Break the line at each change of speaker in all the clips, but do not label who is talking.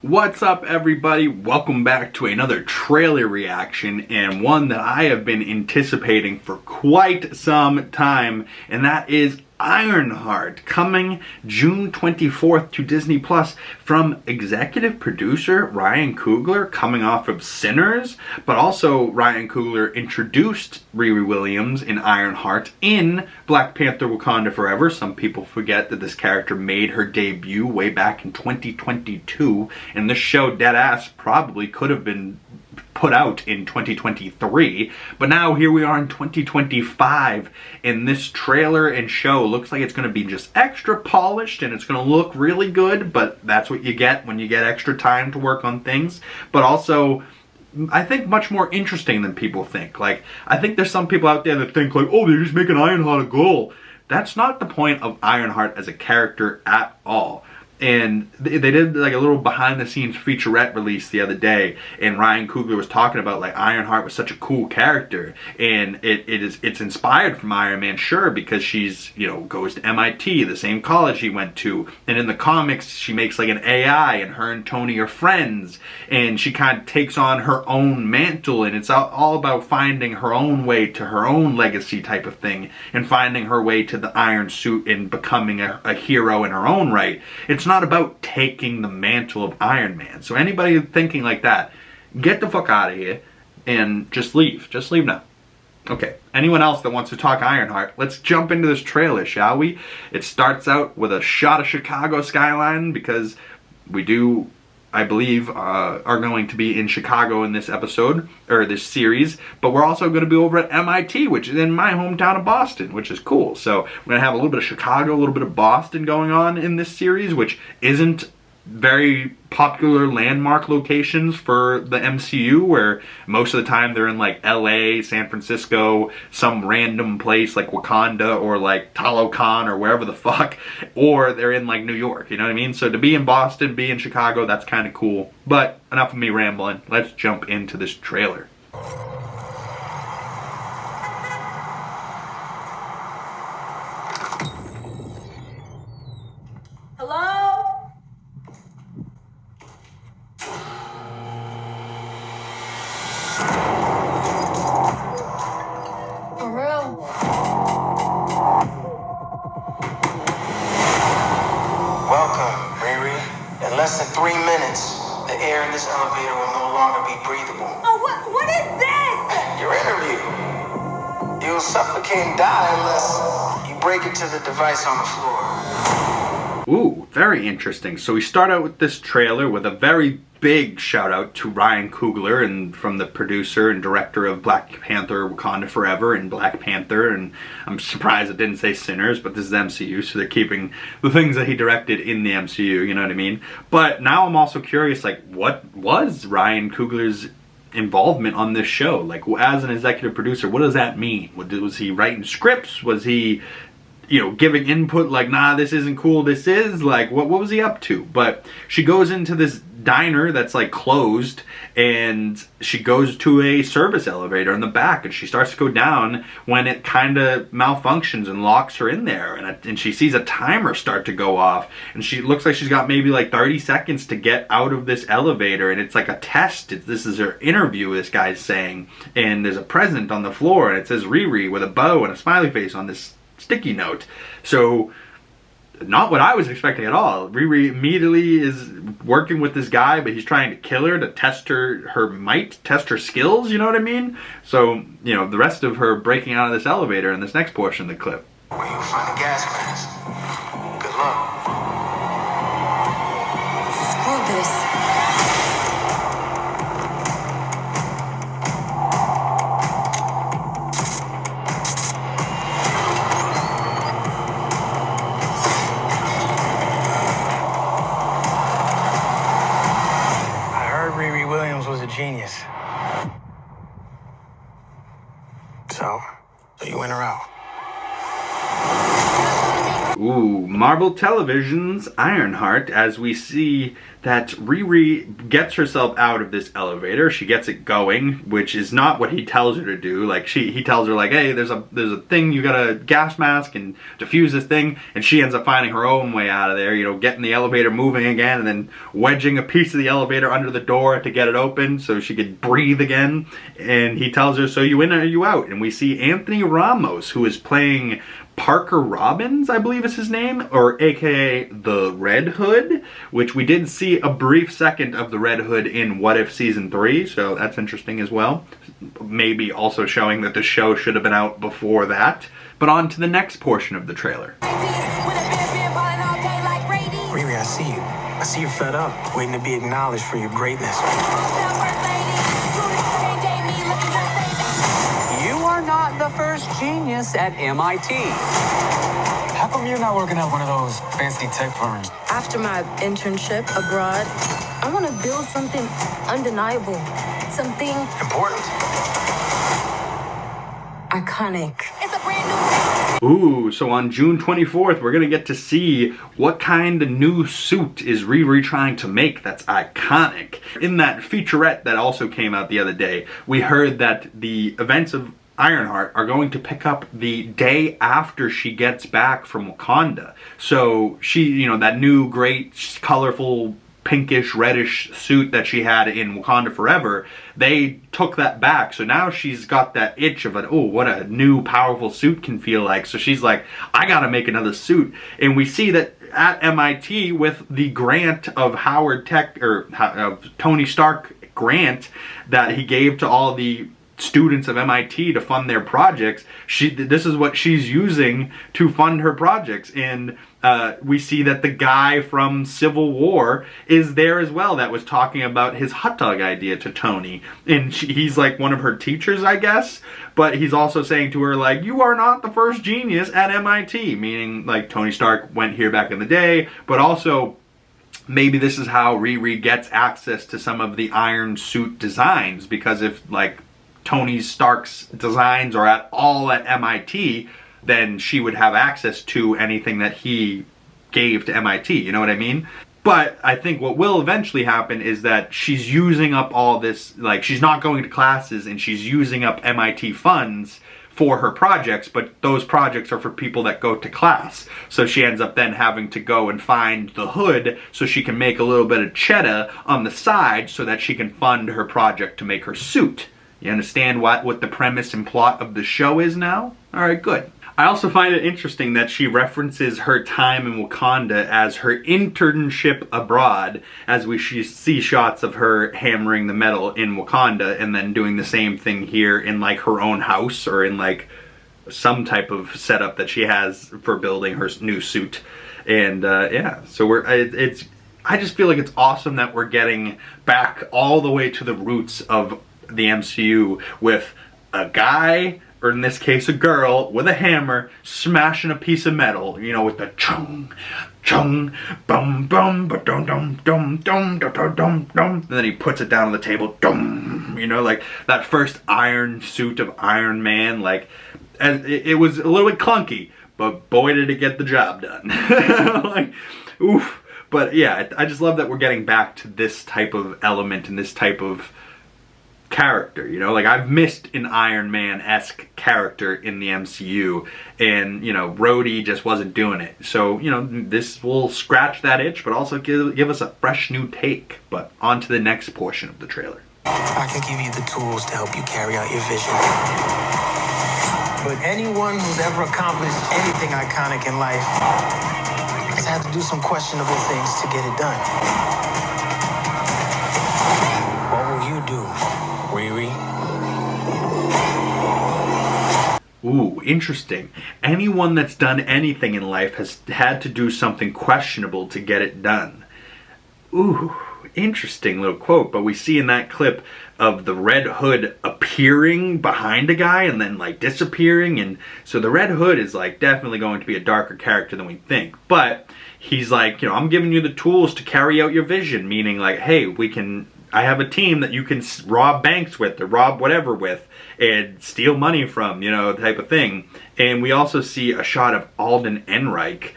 What's up, everybody? Welcome back to another trailer reaction, and one that I have been anticipating for quite some time, and that is Ironheart, coming June 24th to Disney Plus from executive producer Ryan Coogler, coming off of Sinners, but also Ryan Coogler introduced Riri Williams in Ironheart in Black Panther: Wakanda Forever. Some people forget that this character made her debut way back in 2022, and this show, deadass, probably could have been put out in 2023, but now here we are in 2025, and this trailer and show looks like it's going to be just extra polished, and it's going to look really good, but that's what you get when you get extra time to work on things. But also, I think much more interesting than people think. Like, I think there's some people out there that think like, oh, they're just making Ironheart a goal. That's not the point of Ironheart as a character at all. And they did like a little behind the scenes featurette release the other day, and Ryan Coogler was talking about like Ironheart was such a cool character, and it's inspired from Iron Man, sure, because she's, you know, goes to MIT, the same college he went to, and in the comics she makes like an AI, and her and Tony are friends, and she kind of takes on her own mantle, and it's all about finding her own way to her own legacy type of thing, and finding her way to the Iron Suit and becoming a hero in her own right. It's not about taking the mantle of Iron Man. So anybody thinking like that, get the fuck out of here and just leave. Just leave now. Okay, anyone else that wants to talk Ironheart, let's jump into this trailer, shall we? It starts out with a shot of Chicago skyline, because we do, I believe, are going to be in Chicago in this episode, or this series, but we're also going to be over at MIT, which is in my hometown of Boston, which is cool. So we're going to have a little bit of Chicago, a little bit of Boston going on in this series, which isn't very popular landmark locations for the MCU, where most of the time they're in like LA, San Francisco, some random place like Wakanda or like Talokan or wherever the fuck, or they're in like New York, you know what I mean? So to be in Boston, be in Chicago, that's kind of cool. But enough of me rambling, let's jump into this trailer.
Welcome, Riri. In less than 3 minutes, the air in this elevator will no longer be breathable.
Oh, what is this?
Your interview. You'll suffocate and die unless you break into the device on the floor.
Ooh, very interesting. So we start out with this trailer with a very big shout out to Ryan Coogler, and from the producer and director of Black Panther: Wakanda Forever and Black Panther, and I'm surprised it didn't say Sinners, but this is MCU, so they're keeping the things that he directed in the MCU, you know what I mean? But now I'm also curious, like, what was Ryan Coogler's involvement on this show? Like, as an executive producer, what does that mean? Was he writing scripts? Was he, you know, giving input like, nah, this isn't cool, this is? Like, what was he up to? But she goes into this diner that's like closed, and she goes to a service elevator in the back, and she starts to go down when it kind of malfunctions and locks her in there, and she sees a timer start to go off, and she looks like she's got maybe like 30 seconds to get out of this elevator, and it's like a test. This is her interview, this guy's saying, and there's a present on the floor, and it says Riri with a bow and a smiley face on this sticky note. So not what I was expecting at all. Riri immediately is working with this guy, but he's trying to kill her to test her might, test her skills, you know what I mean? So, you know, the rest of her breaking out of this elevator in this next portion of the clip.
Where you find a gas mask. Good luck.
Screw this.
Genius. So you in or out?
Ooh, Marvel Television's Ironheart, as we see that Riri gets herself out of this elevator. She gets it going, which is not what he tells her to do. Like, he tells her, like, hey, there's a thing, you got a gas mask and diffuse this thing, and she ends up finding her own way out of there, you know, getting the elevator moving again, and then wedging a piece of the elevator under the door to get it open so she could breathe again. And he tells her, so you in or you out? And we see Anthony Ramos, who is playing Parker Robbins, I believe is his name, or aka the Red Hood, which we did see a brief second of the Red Hood in What If Season 3, so that's interesting as well. Maybe also showing that the show should have been out before that. But on to the next portion of the trailer.
Riri, I see you. I see you fed up, waiting to be acknowledged for your greatness.
Not the first genius at MIT.
How come you're not working at one of those fancy tech firms?
After my internship abroad, I want to build something undeniable. Something
Important.
iconic. It's a brand new...
Ooh, so on June 24th, we're gonna get to see what kind of new suit is Riri trying to make that's iconic. In that featurette that also came out the other day, we heard that the events of Ironheart are going to pick up the day after she gets back from Wakanda. So she, you know, that new great colorful pinkish reddish suit that she had in Wakanda Forever, they took that back. So now she's got that itch of oh, what a new powerful suit can feel like. So she's like, I gotta make another suit. And we see that at MIT with the grant of of Tony Stark grant that he gave to all the students of MIT to fund their projects, this is what she's using to fund her projects. And we see that the guy from Civil War is there as well that was talking about his hot dog idea to Tony. And he's like one of her teachers, I guess, but he's also saying to her, like, you are not the first genius at MIT, meaning like Tony Stark went here back in the day, but also maybe this is how Riri gets access to some of the iron suit designs, because if like Tony Stark's designs are at all at MIT, then she would have access to anything that he gave to MIT, you know what I mean? But I think what will eventually happen is that she's using up all this, like she's not going to classes and she's using up MIT funds for her projects, but those projects are for people that go to class. So she ends up then having to go and find the hood so she can make a little bit of cheddar on the side so that she can fund her project to make her suit. You understand what the premise and plot of the show is now? Alright, good. I also find it interesting that she references her time in Wakanda as her internship abroad, as we see shots of her hammering the metal in Wakanda and then doing the same thing here in like her own house or in like some type of setup that she has for building her new suit. And yeah, so I just feel like it's awesome that we're getting back all the way to the roots of the MCU with a guy, or in this case a girl, with a hammer smashing a piece of metal, you know, with the chung, chung, bum, bum, ba dum, dum, dum, dum, dum, dum, dum, dum, and then he puts it down on the table, dum, you know, like that first iron suit of Iron Man, like, and it was a little bit clunky, but boy did it get the job done. Like, oof. But yeah, I just love that we're getting back to this type of element and this type of character, you know, like I've missed an Iron Man-esque character in the MCU, and you know, Rhodey just wasn't doing it. So you know, this will scratch that itch, but also give us a fresh new take. But on to the next portion of the trailer.
I can give you the tools to help you carry out your vision. But anyone who's ever accomplished anything iconic in life has had to do some questionable things to get it done. What will you do, Riri?
Ooh, interesting. Anyone that's done anything in life has had to do something questionable to get it done. Ooh, interesting little quote. But we see in that clip of the Red Hood appearing behind a guy and then like disappearing, and so the Red Hood is like definitely going to be a darker character than we think. But he's like, you know, I'm giving you the tools to carry out your vision, meaning like, hey, we can I have a team that you can rob banks with or rob whatever with and steal money from, you know, type of thing. And we also see a shot of Alden Ehrenreich.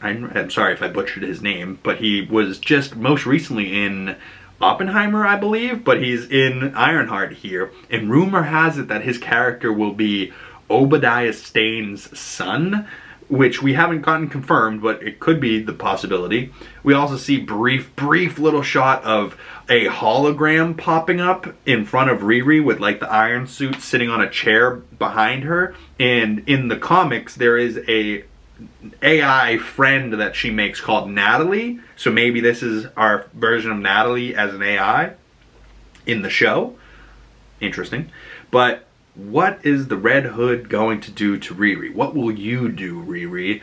I'm sorry if I butchered his name, but he was just most recently in Oppenheimer, I believe, but he's in Ironheart here. And rumor has it that his character will be Obadiah Stane's son, which we haven't gotten confirmed, but it could be the possibility. We also see brief little shot of a hologram popping up in front of Riri with like the iron suit sitting on a chair behind her. And in the comics, there is a AI friend that she makes called Natalie. So maybe this is our version of Natalie as an AI in the show. Interesting. But what is the Red Hood going to do to Riri? What will you do, Riri?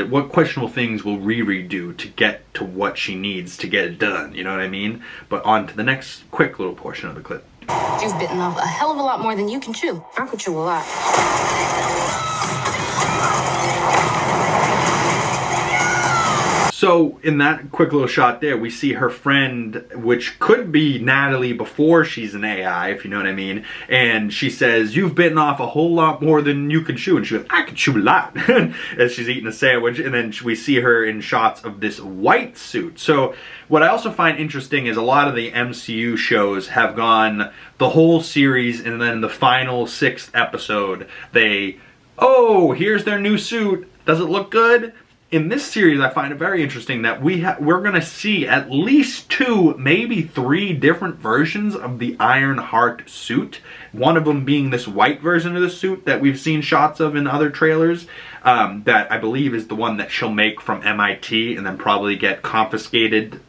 What questionable things will Riri do to get to what she needs to get it done? You know what I mean? But on to the next quick little portion of the clip.
You've bitten off a hell of a lot more than you can chew. I could chew a lot.
So in that quick little shot there, we see her friend, which could be Natalie before she's an AI, if you know what I mean. And she says, "You've bitten off a whole lot more than you can chew." And she goes, "I can chew a lot," as she's eating a sandwich. And then we see her in shots of this white suit. So what I also find interesting is a lot of the MCU shows have gone the whole series, and then in the final 6th episode, oh, here's their new suit. Does it look good? In this series, I find it very interesting that we're going to see at least 2, maybe 3 different versions of the Ironheart suit. One of them being this white version of the suit that we've seen shots of in other trailers. That I believe is the one that she'll make from MIT and then probably get confiscated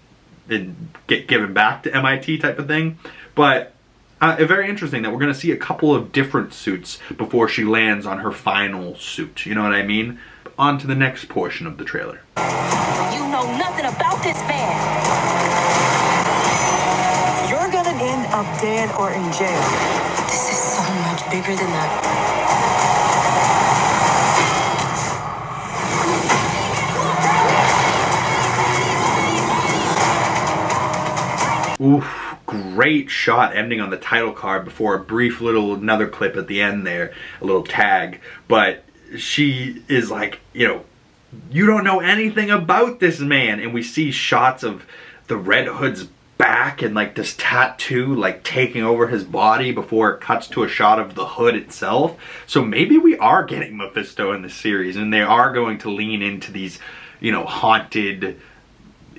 and get given back to MIT type of thing. But very interesting that we're going to see a couple of different suits before she lands on her final suit. You know what I mean? On to the next portion of the trailer.
You know nothing about this man.
You're gonna end up dead or in jail.
This is so much bigger than that.
Oof, great shot ending on the title card before a brief little another clip at the end there, a little tag. But she is like, you know, you don't know anything about this man. And we see shots of the Red Hood's back and like this tattoo like taking over his body before it cuts to a shot of the hood itself. So maybe we are getting Mephisto in this series and they are going to lean into these, you know, haunted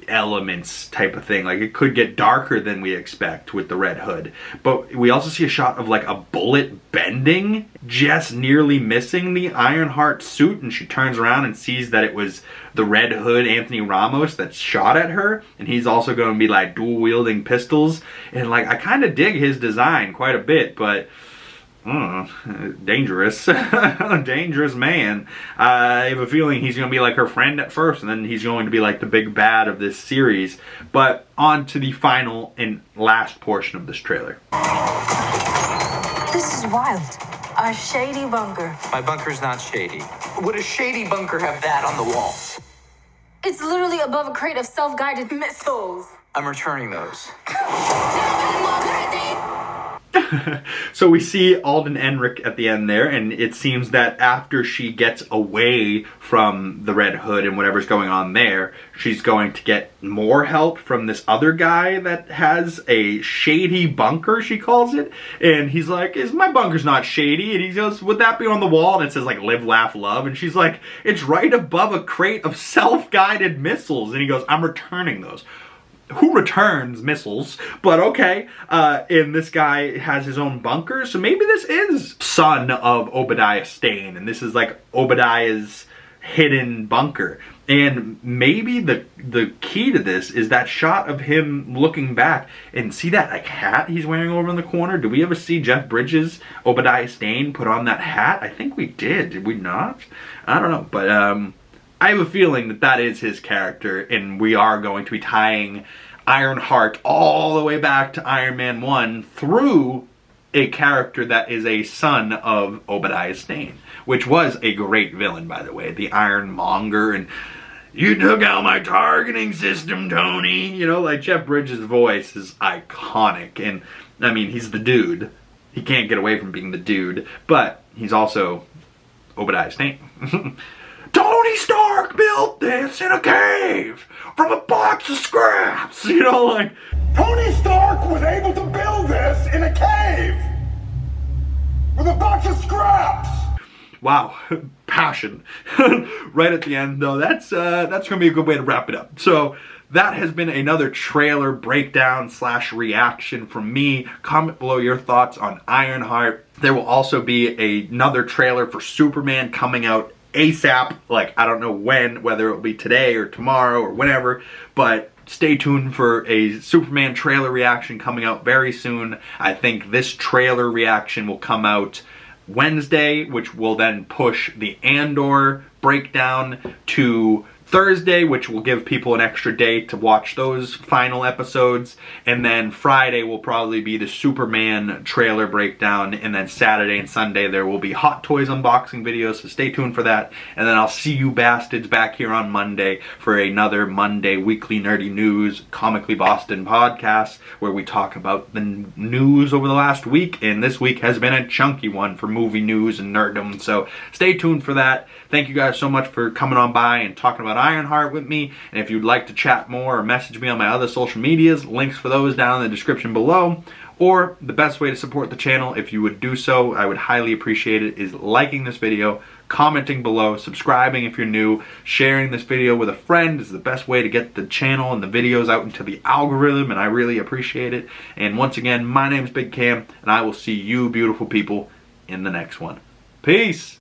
elements type of thing. Like it could get darker than we expect with the Red Hood. But we also see a shot of like a bullet bending, just nearly missing the Ironheart suit, and she turns around and sees that it was the Red Hood, Anthony Ramos, that shot at her, and he's also going to be like dual wielding pistols. And like I kind of dig his design quite a bit, but dangerous. Dangerous man. I have a feeling he's going to be like her friend at first, and then he's going to be like the big bad of this series. But on to the final and last portion of this trailer.
This is wild. A shady bunker.
My bunker's not shady. Would a shady bunker have that on the wall?
It's literally above a crate of self-guided missiles.
I'm returning those.
So we see Alden Ehrenreich at the end there, and it seems that after she gets away from the Red Hood and whatever's going on there, she's going to get more help from this other guy that has a shady bunker, she calls it. And he's like, my bunker's not shady. And he goes, would that be on the wall? And it says like live, laugh, love. And she's like, it's right above a crate of self-guided missiles. And he goes, I'm returning those. Who returns missiles? But okay, and this guy has his own bunker, so maybe this is son of Obadiah Stane, and this is like Obadiah's hidden bunker. And maybe the key to this is that shot of him looking back, and see that like hat he's wearing over in the corner? Did we ever see Jeff Bridges, Obadiah Stane, put on that hat? I think we did we not? I don't know, but I have a feeling that that is his character, and we are going to be tying Ironheart all the way back to Iron Man 1 through a character that is a son of Obadiah Stane, which was a great villain, by the way, the Ironmonger. And You took out my targeting system, Tony. You know, like Jeff Bridges' voice is iconic. And, I mean, he's the dude. He can't get away from being the dude. But he's also Obadiah Stane. Tony Stark built this in a cave from a box of scraps. You know, like...
Tony Stark was able to build this in a cave with a box of scraps.
Wow, passion. Right at the end, though, that's gonna be a good way to wrap it up. So that has been another trailer breakdown / reaction from me. Comment below your thoughts on Ironheart. There will also be another trailer for Superman coming out ASAP. Like, I don't know when, whether it'll be today or tomorrow or whenever, but stay tuned for a Superman trailer reaction coming out very soon. I think this trailer reaction will come out Wednesday, which will then push the Andor breakdown to Thursday, which will give people an extra day to watch those final episodes. And then Friday will probably be the Superman trailer breakdown. And then Saturday and Sunday there will be Hot Toys unboxing videos, so stay tuned for that. And then I'll see you bastards back here on Monday for another Monday Weekly Nerdy News Comically Boston podcast, where we talk about the news over the last week. And this week has been a chunky one for movie news and nerddom, so stay tuned for that. Thank you guys so much for coming on by and talking about Ironheart with me. And if you'd like to chat more or message me on my other social medias, links for those down in the description below. Or the best way to support the channel, if you would do so, I would highly appreciate it, is liking this video, commenting below, subscribing if you're new, sharing this video with a friend is the best way to get the channel and the videos out into the algorithm, and I really appreciate it. And once again, my name's Big Cam, and I will see you beautiful people in the next one. Peace!